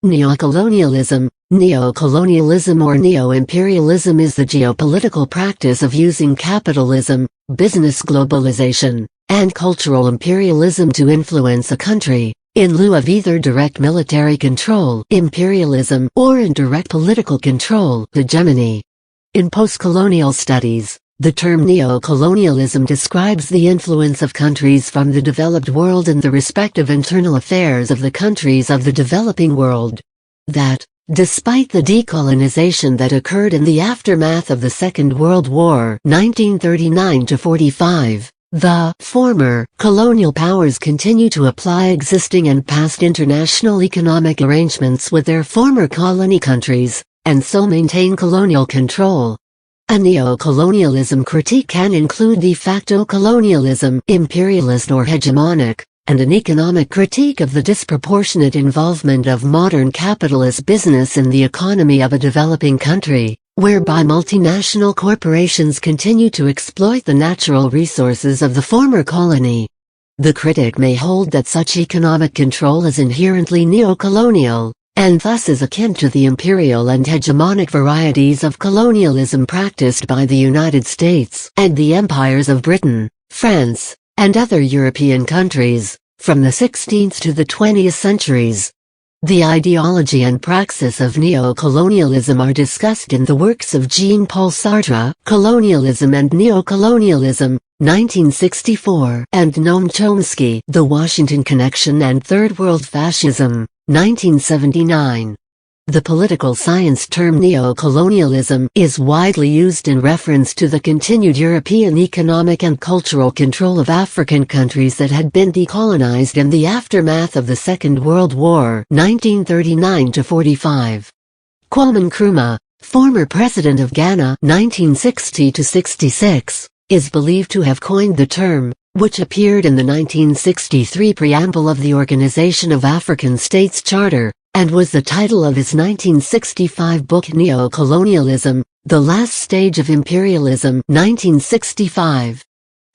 Neocolonialism. Neocolonialism or neo-imperialism is the geopolitical practice of using capitalism, business globalization, and cultural imperialism to influence a country, in lieu of either direct military control, imperialism, or indirect political control, hegemony. In post-colonial studies, the term neocolonialism describes the influence of countries from the developed world in the respective internal affairs of the countries of the developing world. That, despite the decolonization that occurred in the aftermath of the Second World War 1939–45, the former colonial powers continue to apply existing and past international economic arrangements with their former colony countries, and so maintain colonial control. A neo-colonialism critique can include de facto colonialism, imperialist or hegemonic, and an economic critique of the disproportionate involvement of modern capitalist business in the economy of a developing country, whereby multinational corporations continue to exploit the natural resources of the former colony. The critic may hold that such economic control is inherently neo-colonial, and thus is akin to the imperial and hegemonic varieties of colonialism practiced by the United States and the empires of Britain, France, and other European countries, from the 16th to the 20th centuries. The ideology and praxis of neo-colonialism are discussed in the works of Jean-Paul Sartre, Colonialism and Neocolonialism, 1964, and Noam Chomsky, The Washington Connection and Third World Fascism, 1979. The political science term neocolonialism is widely used in reference to the continued European economic and cultural control of African countries that had been decolonized in the aftermath of the Second World War 1939–45. Kwame Nkrumah, former president of Ghana 1960–66, is believed to have coined the term, which appeared in the 1963 preamble of the Organization of African States Charter, and was the title of his 1965 book Neo-Colonialism, The Last Stage of Imperialism 1965.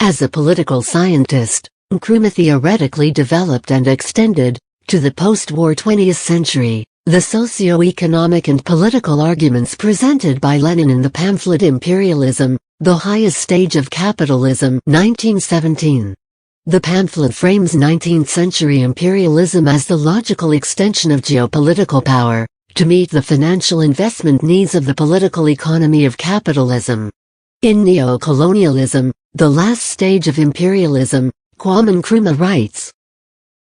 As a political scientist, Nkrumah theoretically developed and extended, to the post-war 20th century, the socio-economic and political arguments presented by Lenin in the pamphlet Imperialism, The Highest Stage of Capitalism 1917. The pamphlet frames 19th-century imperialism as the logical extension of geopolitical power, to meet the financial investment needs of the political economy of capitalism. In Neo-Colonialism, The Last Stage of Imperialism, Kwame Nkrumah writes,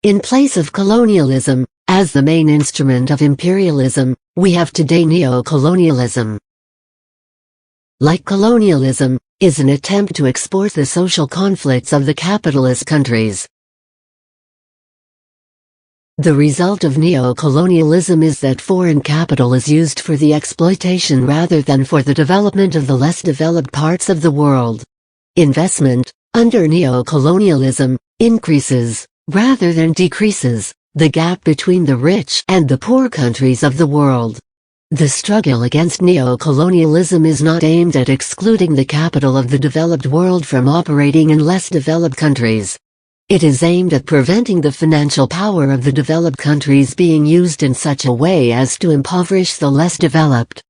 "In place of colonialism, as the main instrument of imperialism, we have today neo-colonialism. Like colonialism, is an attempt to export the social conflicts of the capitalist countries. The result of neo-colonialism is that foreign capital is used for the exploitation rather than for the development of the less developed parts of the world. Investment, under neo-colonialism, increases, rather than decreases, the gap between the rich and the poor countries of the world. The struggle against neo-colonialism is not aimed at excluding the capital of the developed world from operating in less developed countries. It is aimed at preventing the financial power of the developed countries being used in such a way as to impoverish the less developed.